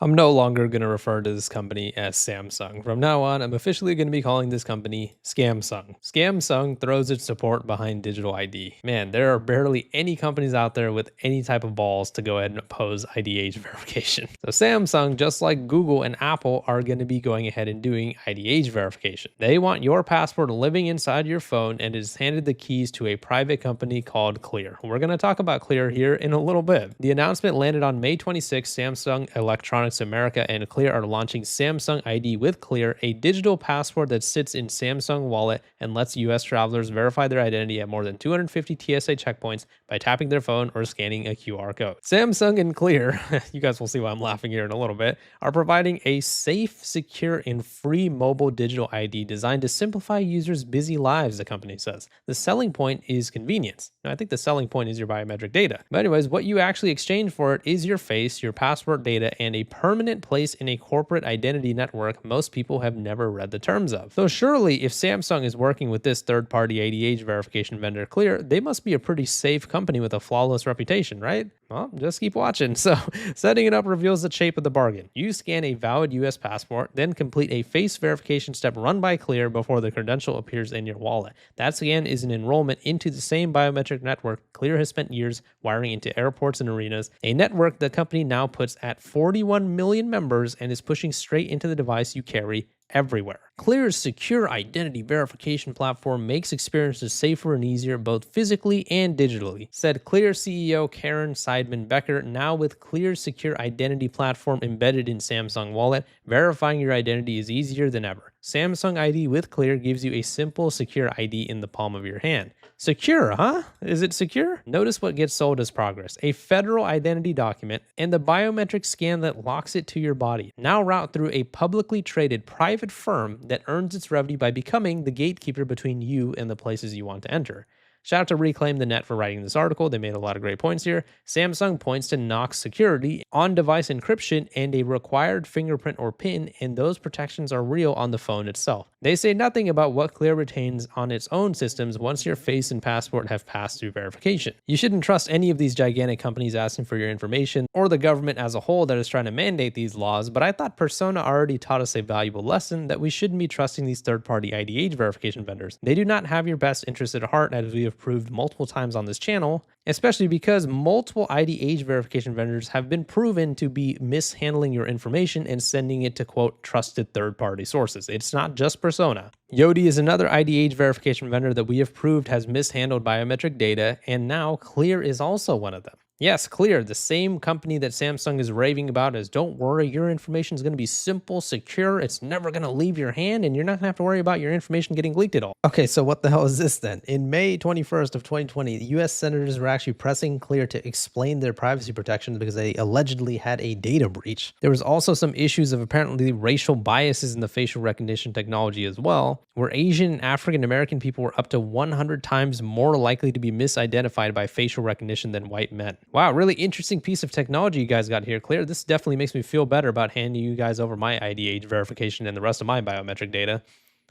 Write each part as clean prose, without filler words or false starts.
I'm no longer going to refer to this company as Samsung. From now on, I'm officially going to be calling this company Scamsung. Scamsung throws its support behind digital ID. Man, there are barely any companies out there with any type of balls to go ahead and oppose IDH verification. So Samsung, just like Google and Apple, are going to be going ahead and doing IDH verification. They want your passport living inside your phone and is handed the keys to a private company called Clear. We're going to talk about Clear here in a little bit. The announcement landed on May 26. Samsung Electronics America and Clear are launching Samsung ID with Clear, a digital passport that sits in Samsung Wallet and lets US travelers verify their identity at more than 250 TSA checkpoints by tapping their phone or scanning a QR code. Samsung and Clear, you guys will see why I'm laughing here in a little bit, are providing a safe, secure, and free mobile digital ID designed to simplify users' busy lives, the company says. The selling point is convenience. Now, I think the selling point is your biometric data. But anyways, what you actually exchange for it is your face, your passport data, and a permanent place in a corporate identity network most people have never read the terms of. So surely, if Samsung is working with this third-party ADH verification vendor Clear, they must be a pretty safe company with a flawless reputation, right? Well, just keep watching. So, setting it up reveals the shape of the bargain. You scan a valid US passport, then complete a face verification step run by Clear before the credential appears in your wallet. That scan is an enrollment into the same biometric network Clear has spent years wiring into airports and arenas, a network the company now puts at 41 million members and is pushing straight into the device you carry everywhere. Clear's secure identity verification platform makes experiences safer and easier both physically and digitally, said Clear CEO Karen Seidman Becker. Now with Clear's secure identity platform embedded in Samsung Wallet, verifying your identity is easier than ever. Samsung ID with Clear gives you a simple, secure ID in the palm of your hand. Secure, huh? Is it secure? Notice what gets sold as progress: a federal identity document and the biometric scan that locks it to your body. Now route through a publicly traded private firm that earns its revenue by becoming the gatekeeper between you and the places you want to enter. Shout out to Reclaim the Net for writing this article. They made a lot of great points here. Samsung points to Knox security, on-device encryption, and a required fingerprint or PIN, and those protections are real on the phone itself. They say nothing about what Clear retains on its own systems once your face and passport have passed through verification. You shouldn't trust any of these gigantic companies asking for your information, or the government as a whole that is trying to mandate these laws, but I thought Persona already taught us a valuable lesson that we shouldn't be trusting these third-party IDH verification vendors. They do not have your best interest at heart, as we have proved multiple times on this channel, especially because multiple IDH verification vendors have been proven to be mishandling your information and sending it to, quote, trusted third-party sources. It's not just Persona. Yoti is another IDH verification vendor that we have proved has mishandled biometric data, and now Clear is also one of them. Yes, Clear, the same company that Samsung is raving about as, don't worry, your information is going to be simple, secure, it's never going to leave your hand, and you're not going to have to worry about your information getting leaked at all. Okay, so what the hell is this then? In May 21st of 2020, the US senators were actually pressing Clear to explain their privacy protections because they allegedly had a data breach. There was also some issues of apparently racial biases in the facial recognition technology as well, where Asian and African American people were up to 100 times more likely to be misidentified by facial recognition than white men. Wow, really interesting piece of technology you guys got here, Clear. This definitely makes me feel better about handing you guys over my IDH verification and the rest of my biometric data.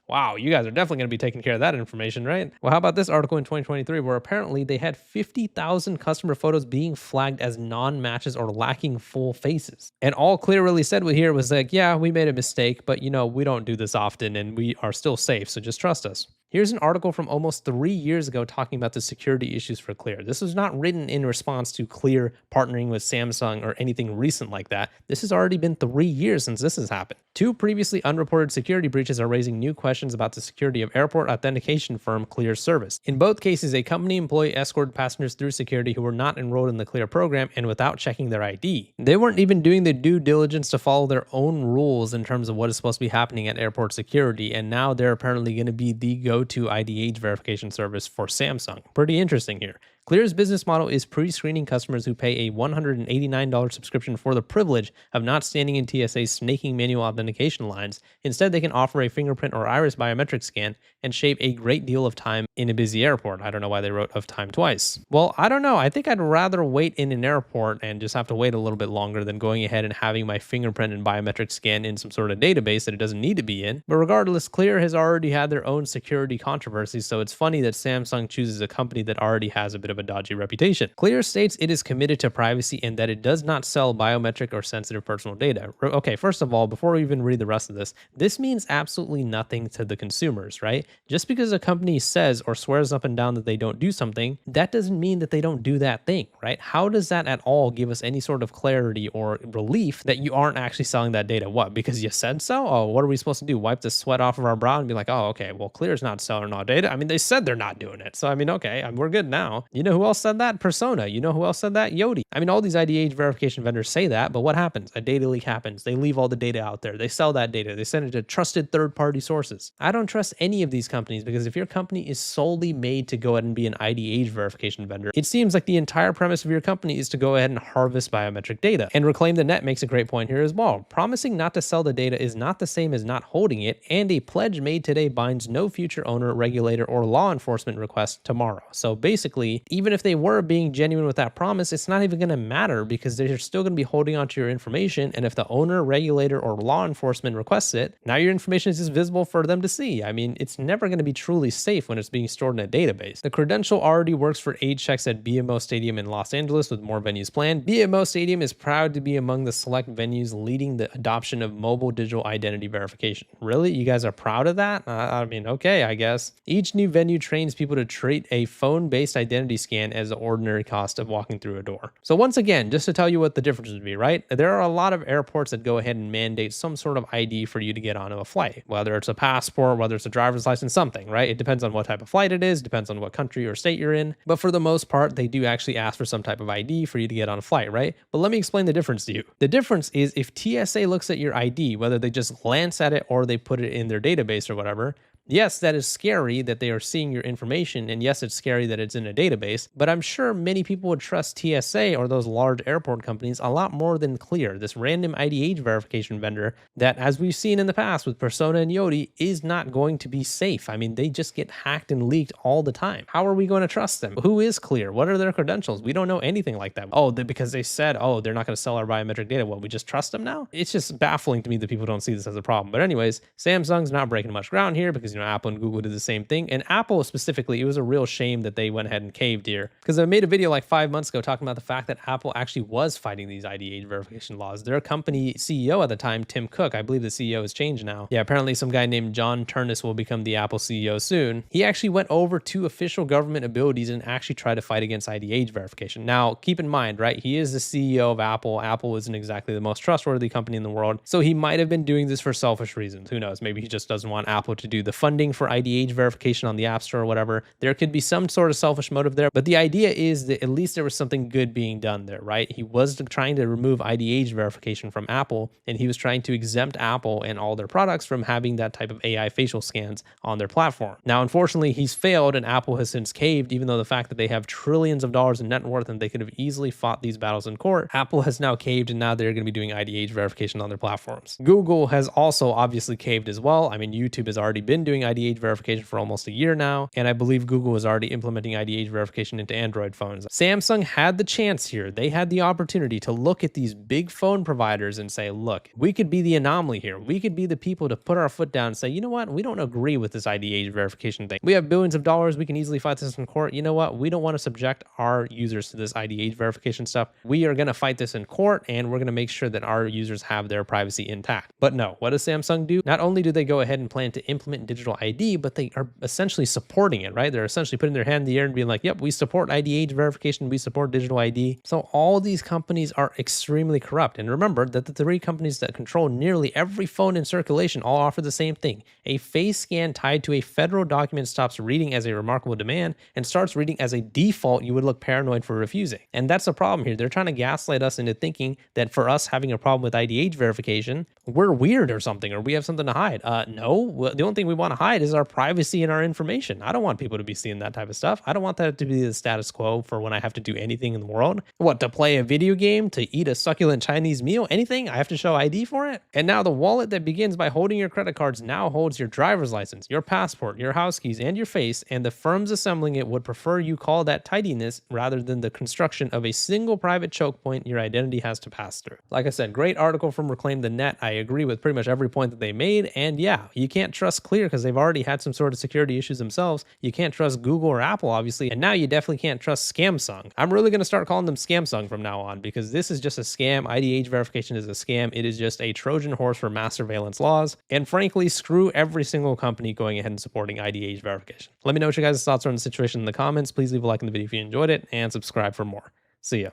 Wow, you guys are definitely going to be taking care of that information, right? Well, how about this article in 2023 where apparently they had 50,000 customer photos being flagged as non-matches or lacking full faces. And all Clear really said here was like, yeah, we made a mistake, but we don't do this often and we are still safe, so just trust us. Here's an article from almost 3 years ago talking about the security issues for Clear. This was not written in response to Clear partnering with Samsung or anything recent like that. This has already been 3 years since this has happened. 2 previously unreported security breaches are raising new questions about the security of airport authentication firm Clear's service. In both cases, a company employee escorted passengers through security who were not enrolled in the Clear program and without checking their ID. They weren't even doing the due diligence to follow their own rules in terms of what is supposed to be happening at airport security, and now they're apparently going to be the go-to IDH verification service for Samsung. Pretty interesting here. Clear's business model is pre-screening customers who pay a $189 subscription for the privilege of not standing in TSA's snaking manual authentication lines. Instead, they can offer a fingerprint or iris biometric scan and shave a great deal of time in a busy airport. I don't know why they wrote of time twice. Well, I don't know. I think I'd rather wait in an airport and just have to wait a little bit longer than going ahead and having my fingerprint and biometric scan in some sort of database that it doesn't need to be in. But regardless, Clear has already had their own security controversies, so it's funny that Samsung chooses a company that already has a bit of a a dodgy reputation. Clear states it is committed to privacy and that it does not sell biometric or sensitive personal data. Okay, first of all, before we even read the rest of this means absolutely nothing to the consumers, right? Just because a company says or swears up and down that they don't do something, that doesn't mean that they don't do that thing, right? How does that at all give us any sort of clarity or relief that you aren't actually selling that data? What, because you said so? Oh, what are we supposed to do? Wipe the sweat off of our brow and be like, oh, okay, well, Clear's not selling our data. I mean, they said they're not doing it. So, I mean, okay, we're good now. You know who else said that? Persona. You know who else said that? Yoti. I mean, all these IDH verification vendors say that, but what happens? A data leak happens. They leave all the data out there. They sell that data. They send it to trusted third-party sources. I don't trust any of these companies because if your company is solely made to go ahead and be an IDH verification vendor, it seems like the entire premise of your company is to go ahead and harvest biometric data. And Reclaim the Net makes a great point here as well. Promising not to sell the data is not the same as not holding it, and a pledge made today binds no future owner, regulator, or law enforcement request tomorrow. So basically, even if they were being genuine with that promise, it's not even going to matter because they're still going to be holding onto your information. And if the owner, regulator, or law enforcement requests it, now your information is just visible for them to see. I mean, it's never going to be truly safe when it's being stored in a database. The credential already works for age checks at BMO Stadium in Los Angeles with more venues planned. BMO Stadium is proud to be among the select venues leading the adoption of mobile digital identity verification. Really? You guys are proud of that? I mean, okay, I guess. Each new venue trains people to treat a phone-based identity scan as the ordinary cost of walking through a door. So once again, just to tell you what the difference would be, right? There are a lot of airports that go ahead and mandate some sort of ID for you to get onto a flight, whether it's a passport, whether it's a driver's license, something, right? It depends on what type of flight it is, depends on what country or state you're in. But for the most part, they do actually ask for some type of ID for you to get on a flight, right? But let me explain the difference to you. The difference is if TSA looks at your ID, whether they just glance at it or they put it in their database or whatever, yes, that is scary that they are seeing your information, and yes, it's scary that it's in a database, but I'm sure many people would trust TSA or those large airport companies a lot more than Clear, this random IDH verification vendor that, as we've seen in the past with Persona and Yoti, is not going to be safe. I mean, they just get hacked and leaked all the time. How are we going to trust them? Who is Clear? What are their credentials? We don't know anything like that. Oh, because they said, oh, they're not going to sell our biometric data. What, we just trust them now? It's just baffling to me that people don't see this as a problem. But anyways, Samsung's not breaking much ground here because, Apple and Google did the same thing. And Apple specifically, it was a real shame that they went ahead and caved here, because I made a video like 5 months ago talking about the fact that Apple actually was fighting these IDH verification laws. Their company CEO at the time, Tim Cook, I believe the CEO has changed now. Yeah, apparently some guy named John Turnus will become the Apple CEO soon. He actually went over to official government abilities and actually tried to fight against IDH verification. Now, keep in mind, right, he is the CEO of Apple. Apple isn't exactly the most trustworthy company in the world, so he might have been doing this for selfish reasons. Who knows? Maybe he just doesn't want Apple to do the funding for IDH verification on the App Store or whatever. There could be some sort of selfish motive there, but the idea is that at least there was something good being done there, right? He was trying to remove IDH verification from Apple, and he was trying to exempt Apple and all their products from having that type of AI facial scans on their platform. Now, unfortunately, he's failed, and Apple has since caved, even though the fact that they have trillions of dollars in net worth and they could have easily fought these battles in court, Apple has now caved, and now they're going to be doing IDH verification on their platforms. Google has also obviously caved as well. I mean, YouTube has already been doing IDH verification for almost a year now, and I believe Google is already implementing IDH verification into Android phones. Samsung had the chance here. They had the opportunity to look at these big phone providers and say, look, we could be the anomaly here. We could be the people to put our foot down and say, you know what? We don't agree with this IDH verification thing. We have billions of dollars. We can easily fight this in court. You know what? We don't want to subject our users to this IDH verification stuff. We are going to fight this in court, and we're going to make sure that our users have their privacy intact. But no, what does Samsung do? Not only do they go ahead and plan to implement digital ID, but they are essentially supporting it, right? They're essentially putting their hand in the air and being like, yep, we support IDH verification, we support digital ID. So all these companies are extremely corrupt. And remember that the three companies that control nearly every phone in circulation all offer the same thing. A face scan tied to a federal document stops reading as a remarkable demand and starts reading as a default you would look paranoid for refusing. And that's the problem here. They're trying to gaslight us into thinking that for us having a problem with IDH verification, we're weird or something, or we have something to hide. No, the only thing we want to hide is our privacy and our information. I don't want people to be seeing that type of stuff. I don't want that to be the status quo for when I have to do anything in the world. What, to play a video game, to eat a succulent Chinese meal, anything? I have to show ID for it? And now the wallet that begins by holding your credit cards now holds your driver's license, your passport, your house keys, and your face, and the firms assembling it would prefer you call that tidiness rather than the construction of a single private choke point your identity has to pass through. Like I said, great article from Reclaim the Net. I agree with pretty much every point that they made, and yeah, you can't trust Clear because because they've already had some sort of security issues themselves. You can't trust Google or Apple, obviously, and now you definitely can't trust Scamsung. I'm really going to start calling them Scamsung from now on because this is just a scam. ID age verification is a scam. It is just a Trojan horse for mass surveillance laws. And frankly, screw every single company going ahead and supporting ID age verification. Let me know what your guys' thoughts are on the situation in the comments. Please leave a like in the video if you enjoyed it and subscribe for more. See ya.